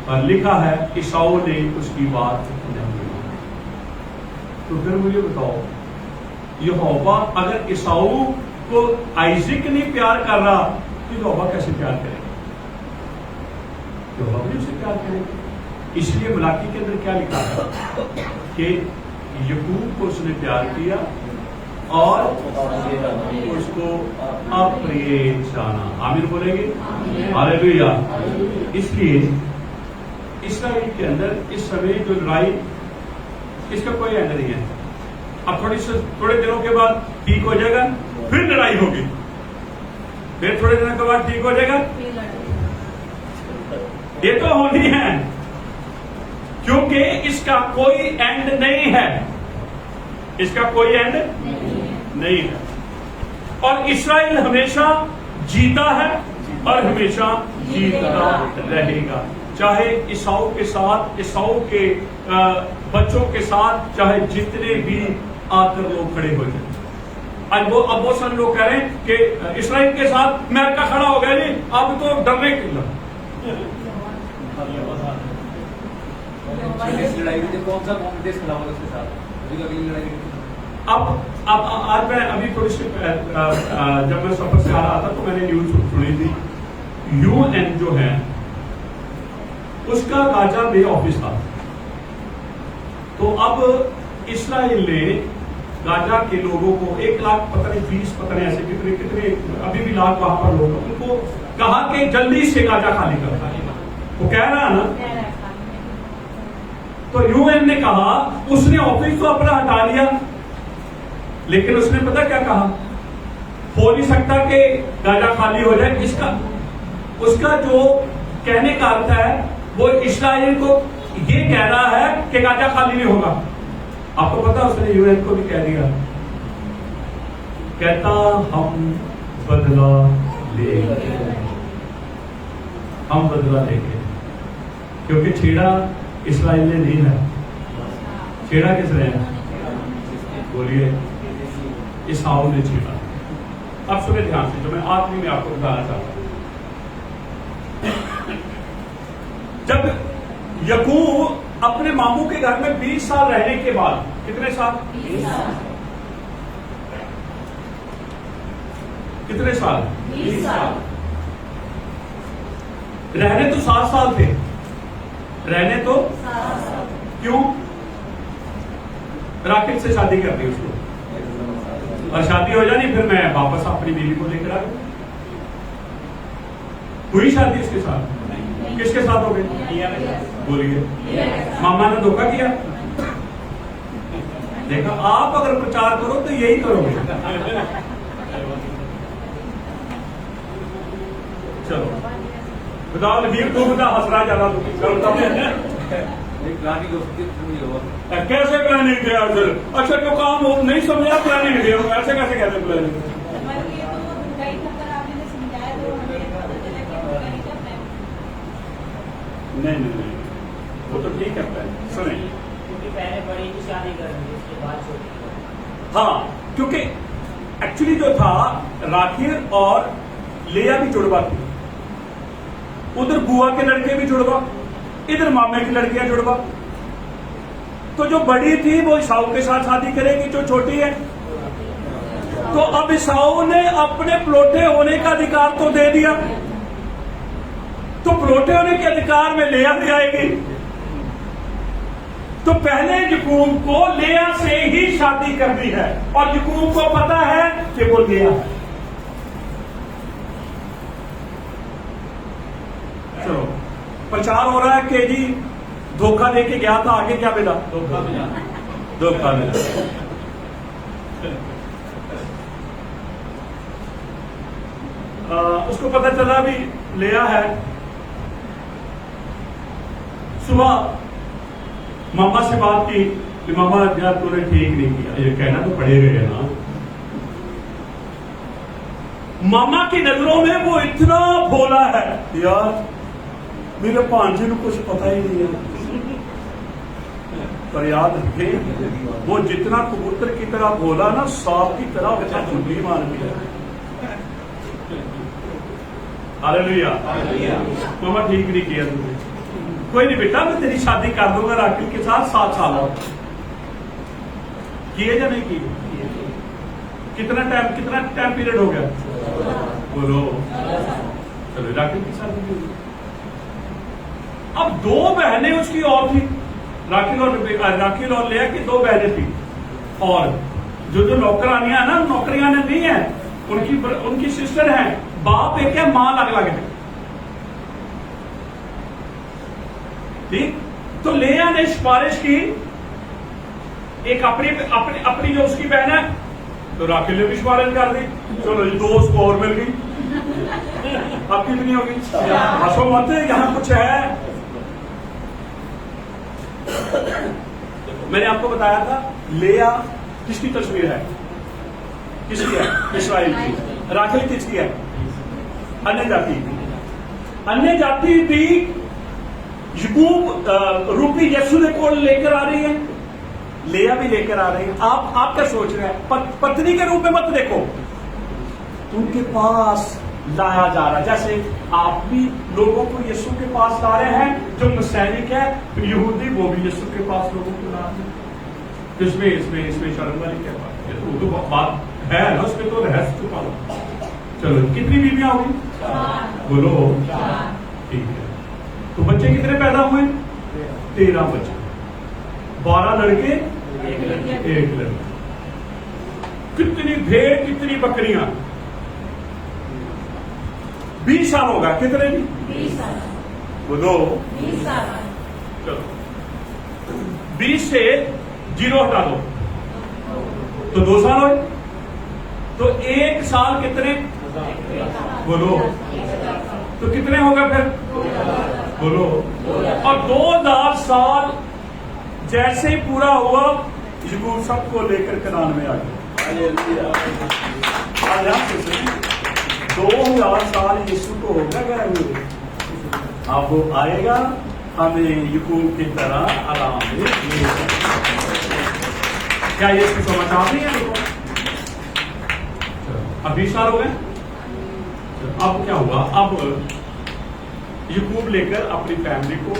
और लिखा है एसाऊ ने उसकी बात नहीं मानी। तो फिर मुझे बताओ, यहोवा अगर एसाऊ को आइज़ैक नहीं प्यार कर रहा, तो यहोवा कैसे प्यार करेगा? यहोवा भी उसे प्यार करेगा। इसलिए मलाकी के अंदर क्या लिखा है कि याकूब को उसने प्यार किया और उसको अप्रिय जाना। आमीन बोलेंगे हालेलुया। इसलिए इस्राएल के अंदर इस समय जो लड़ाई, इसका कोई एंड नहीं है। अब थोड़े दिनों के बाद ठीक हो जाएगा, फिर लड़ाई होगी, फिर थोड़े दिनों के बाद ठीक हो जाएगा, ये तो होनी है, क्योंकि इसका कोई एंड नहीं है, इसका कोई एंड नहीं है। और इस्राएल हमेशा जीता है और हमेशा जीतता रहेगा, चाहे ईसाऊ के साथ, ईसाऊ के बच्चों के साथ, चाहे जितने भी आकर लोग खड़े हो जाए। अब बहुत सारे लोग कह रहे हैं कि इस्राएल के साथ अमेरिका खड़ा हो गया जी, अब तो डरने की लड़ाई में कौन सा देश खड़ा होगा उसके साथ? लड़ाई अब आज मैं अभी थोड़ी सी जब मैं सफर से आ रहा था तो मैंने न्यूज सुनी थी, यूएन जो है उसका गाजा में ऑफिस था। तो अब इस्राएल ने गाजा के लोगों को 1 लाख पता नहीं 20 पता नहीं ऐसे कितने कितने अभी भी लाख वहां पर लोग, उनको कहा कि जल्दी से गाजा खाली कर। वो कह रहा है ना, तो यूएन ने कहा, उसने ऑफिस तो अपना हटा लिया, लेकिन उसने पता क्या कहा, हो नहीं सकता कि गाजा खाली हो जाए। इसका उसका जो कहने का अर्थ है वो इस्राएल को ये कह रहा है कि गाजा खाली नहीं होगा। आपको पता उसने यूएन को भी कह दिया, कहता हम बदला लेंगे, हम बदला लेंगे, क्योंकि छेड़ा इस्राएल ने नहीं है, छेड़ा किसने है? बोलिए, ईसाऊ ने छेड़ा। अब सुने ध्यान से, जो मैं आखिरी में आपको बताना चाहता हूं। जब यकूब अपने मामू के घर में 20 साल रहने के बाद, कितने साल? 20 साल। कितने साल? 20 साल। रहने तो 7 साल थे, रहने तो 7 साल। क्यों? राकेल से शादी कर दी उसको, और शादी हो जानी, फिर मैं वापस अपनी बीवी को लेकर आ गया। हुई शादी उसके साथ? किसके साथ हो गई? बोलिए, मामा ने धोखा किया। देखा, आप अगर प्रचार करो तो यही करोगे। चलो बताओ, लकीर तू बता, हंस रहा ज्यादा कैसे प्लानिंग किया सर? अच्छा, जो काम हो नहीं समझा प्लानिंग किया, ऐसे कैसे कहते प्लानिंग? नहीं, वो तो ठीक है प्लान। सुने, क्योंकि पहले बड़ी की शादी कर दी, उसके बाद छोटी। हाँ, क्योंकि एक्चुअली जो था, राखील और लेया भी जुड़वा थी, उधर बुआ के लड़के भी जुड़वा, इधर मामे की लड़कियां जुड़वा। तो जो बड़ी थी वो ईसाऊ के साथ शादी करेगी, जो छोटी है। तो अब ईसाऊ ने अपने प्लोटे होने का अधिकार तो दे दिया, तो प्लोटे होने के अधिकार में लेया भी आएगी। तो पहले यकूब को लेया से ही शादी करनी है, और यकूब को पता है कि वो लेया है। चलो, प्रचार हो रहा है कि जी धोखा देके गया था, आगे क्या मिला? धोखा मिला, धोखा मिला। उसको पता चला भी लेया है। सुबह मामा से बात की कि मामा यार तूने ठीक नहीं किया, ये कहना तो पड़ेगा ना। मामा की नजरों में वो इतना भोला है, यार मेरे भांजे को कुछ पता ही नहीं है। पर याद रखें, वो जितना कबूतर की तरह भोला ना, सांप की तरह बच्चा चुंडी मार दिया। हालेलुया। मामा ठीक नहीं किया तुमने। कोई नहीं बेटा, मैं तेरी शादी कर दूंगा राखिल के साथ 7 साल और। किए या नहीं किए? कितना टाइम पीरियड हो गया? बोलो। चलो, राखिल की शादी की। अब 2 बहनें उसकी और थी, राखिल और लेया की 2 बहनें थी। और जो नौकरानियां ना, नौकरियां नहीं है, उनकी सिस्टर है। बाप एक है, मां अलग है। ठीक, तो लेया ने सिफारिश की एक अपनी जो उसकी बहन है, तो राखिल ने भी सिफारिश कर दी। चलो जी, 2 उसको और मिल गई। अब कितनी होगी? हंसो मत, यहाँ कुछ है। मैंने आपको बताया था लेया किसकी तस्वीर है? किसकी है? इस्राएल की। राखेल किसकी है? अन्य जाति की। अन्य जाति भी याकूब रूपी यीशु को लेकर आ रही है, लेया भी लेकर आ रही है। आप क्या सोच रहे हैं? पत्नी के रूप में मत देखो, उनके पास लाया जा रहा है। जैसे आप भी लोगों को यीशु के पास ला रहे हैं, जो मसैनिक है यहूदी, वो भी यीशु के पास लोगों को ला रहे हैं। इसमें शर्म वाली क्या बात है? तो बात है ना, उसमें तो रहस्य छुपा हुआ। चलो, कितनी बीवियां होगी? बोलो। ठीक है। तो बच्चे कितने पैदा हुए? 13 बच्चे, 12 लड़के, 1 लड़का। कितनी भेड़, कितनी बकरियां? 20 साल होगा। कितने? 20 साल। बोलो। 20 साल। चलो, 20 से 0 हटा दो तो 2 साल हो। तो 1 साल कितने? बोलो। तो कितने होगा फिर? बोलो। और 2000 साल जैसे ही पूरा हुआ, याकूब सबको लेकर कनान में आ गया। 2000 साल यीशु को होगा गए हुए, अब वो आएगा हमें याकूब की तरह आराम में। क्या ये समझ आ रही है? अब 20 साल हो गए। अब क्या हुआ? अब याकूब लेकर अपनी फैमिली को,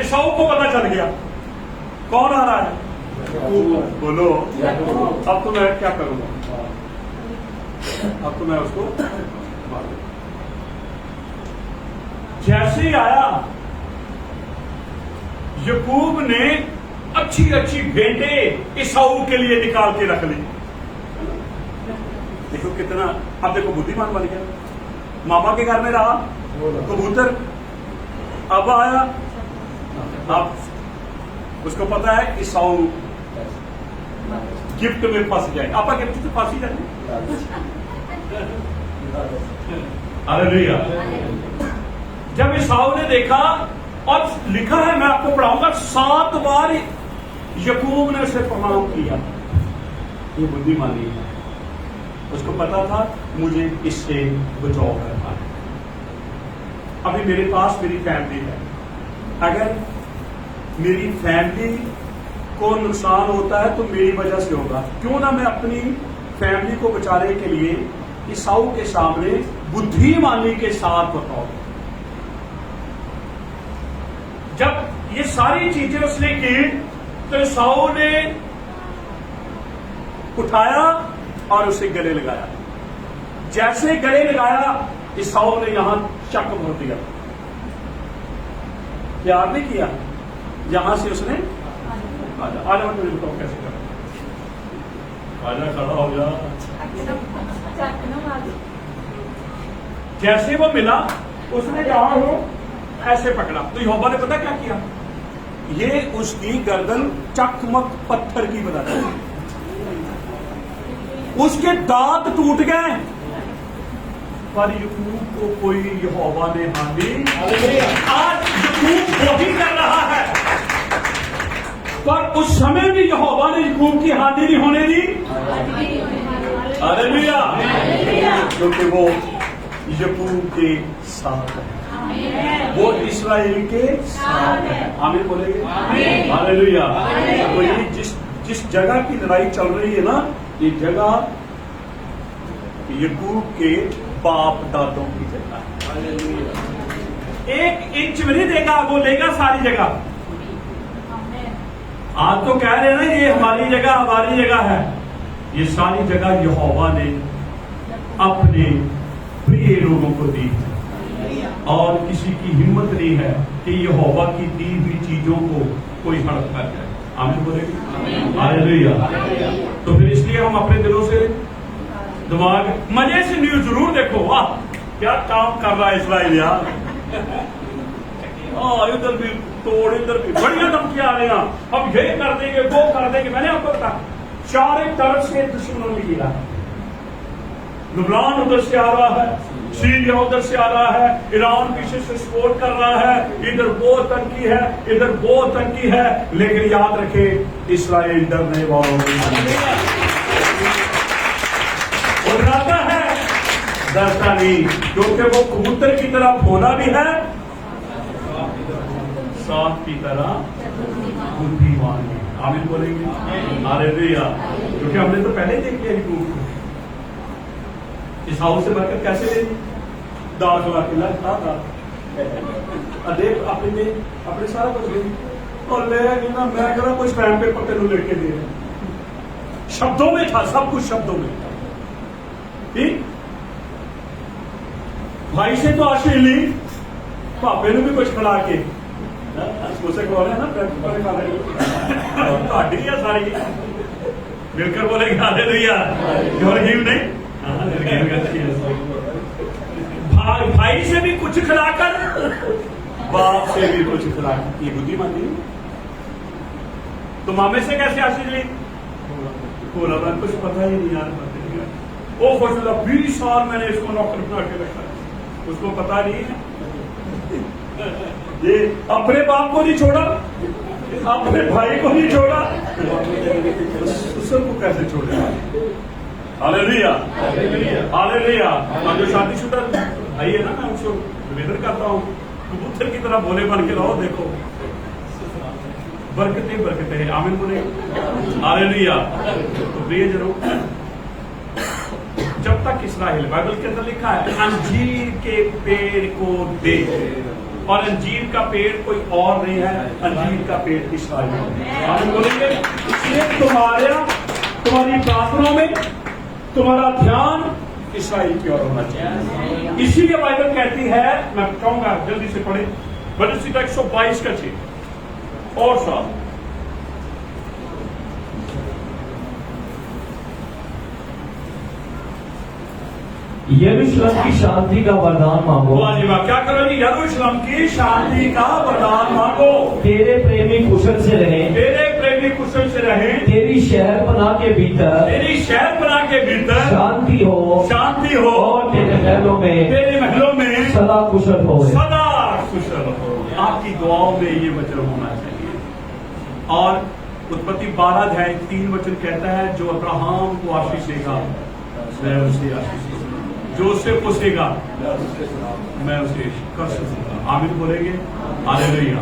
एसाऊ को पता चल गया कौन आ रहा है। बोलो। अब तो मैं क्या करूंगा? अब तो मैं उसको जैसे ही आया, याकूब ने अच्छी अच्छी भेंटें एसाऊ के लिए निकाल के रख ली। देखो कितना, अब देखो बुद्धिमान बन गया। मामा के घर में रहा कबूतर, अब आया, अब उसको पता है एसाऊ गिफ्ट में फंस जाए। आपका गिफ्ट तो फंस ही जाए। हालेलुया। जब एसाऊ ने देखा, और लिखा है, मैं आपको पढ़ाऊंगा, 7 बार याकूब ने उसे प्रणाम किया। ये बुद्धिमानी है। उसको पता था मुझे इससे बचाव करना है। अभी मेरे पास मेरी फैमिली है, अगर मेरी फैमिली को नुकसान होता है तो मेरी वजह से होगा। क्यों ना मैं अपनी फैमिली को बचाने के लिए एसाऊ के सामने बुद्धिमानी के साथ बताऊं। जब ये सारी चीजें उसने की, तो एसाऊ ने उठाया और उसे गले लगाया। जैसे गले लगाया, एसाऊ ने यहां चक भर दिया। प्यार नहीं किया, यहां से उसने आजा मैं तुझे बताऊं कैसे कर। आजा, खड़ा हो जा। जैसे वो मिला, उसने यहां हो ऐसे पकड़ा, तो यहोवा ने पता क्या किया? ये उसकी गर्दन चकमक पत्थर की बना दी। उसके दांत टूट गए, पर याकूब को कोई यहोवा ने हानि। आज याकूब वही कर रहा है, पर उस समय भी यहोवा ने याकूब की हानि नहीं होने दी। हालेलुया। क्योंकि वो याकूब के साथ है, वो इस्राएल के साथ है। आमीन बोलेंगे? हालेलुया। तो ये जिस जगह की लड़ाई चल रही है ना, ये जगह याकूब के बाप दादों की जगह है। 1 इंच भी नहीं देगा, वो लेगा सारी जगह। आज तो कह रहे हैं ना ये हमारी जगह, हमारी जगह है। ये सारी जगह यहोवा ने अपने प्रिय लोगों को दी, और किसी की हिम्मत नहीं है कि यहोवा की दी हुई चीजों को कोई हड़प कर जाए। आमीन बोलेंगे? हालेलुया। तो फिर इसलिए हम अपने दिलों से, दिमाग, मजे से न्यूज जरूर देखो। वाह क्या काम कर रहा है इस्राइल यार। इधर भी तोड़, इधर भी बढ़िया धमकी आ रही हैं, अब ये कर देंगे, वो कर देंगे। मैंने आपको बताया, चारों तरफ से दुश्मनों ने गिरा। लुबनान उधर से आ रहा है, सीरिया उधर से आ रहा है, ईरान पीछे से सपोर्ट कर रहा है, इधर वो तंकी है, इधर वो तंकी है, लेकिन याद रखे इस्राएल डरने वालों और डरता है, डरता नहीं, क्योंकि वो कबूतर की तरह भोला भी है, सांप की तरह बुद्धिमान है। आमीन बोलेंगे, हालेलुया। क्योंकि हमने तो पहले देख लिया यूट्यूब को, इस हाउस से बरकत कैसे लेनी, दाखला किला था देख अपने सारा कुछ ले और ले ना, मैं कह रहा कुछ टाइम पेपर तेन लेके दे रहा, शब्दों में था सब कुछ, शब्दों में ठीक। भाई से तो आशीष ली, पापे ने भी कुछ खड़ा के उसे कौन है ना सारी मिलकर बोलेंगे हालेलुया, और गिव नहीं, भाई से भी कुछ खिलाकर, बाप से भी कुछ खिलाकर, ये बुद्धिमानी है। तो मामे से कैसे आशीष ली, बोला कुछ पता ही नहीं यार, वो खुश होता 20 साल मैंने इसको नौकर बना के रखा, उसको पता नहीं है ये अपने बाप को नहीं छोड़ा, अपने भाई को नहीं छोड़ा, को कैसे छोड़ेगा। Hallelujah, hallelujah. और जो शादीशुदा भाई है ना, मैं उसको निवेदन करता हूँ, कबूतर की तरह भोले बन के रहो, देखो बरकतें बरकतें हैं। आमीन बोले, हालेलुया। तो प्रिय जरूर, जब तक इस्राएल, बाइबल के अंदर लिखा है अंजीर के पेड़ को देख, और अंजीर का पेड़ कोई और नहीं है, अंजीर का पेड़ इस्राएल है। आमीन बोलेंगे। इसलिए तुम्हारी प्रार्थना में तुम्हारा ध्यान इस्राएल की ओर होना चाहिए। इसीलिए बाइबल कहती है, मैं कहूंगा जल्दी से पढ़े, बलूचिस्तान 122 का 6 और 7। यरूशलेम की शांति का वरदान मांगो। क्या करो जी, यरूशलेम की शांति का वरदान मांगो। तेरे प्रेमी कुशल से रहे, तेरे प्रेमी कुशल से रहे, तेरी शहर बना के भीतर, तेरी शहर बना के भीतर शांति हो, शांति हो, और तेरे महलों में सदा कुशल हो, सदा कुशल हो। आपकी दुआओं में ये वचन होना चाहिए। और उत्पत्ति 12:3 वचन कहता है, जो अब्राहम को आशीष देगा मैं उसे आशीष दूंगा, जो उससे पूछेगा मैं उसे कर सकूंगा। आमीन बोलेंगे, हालेलुया।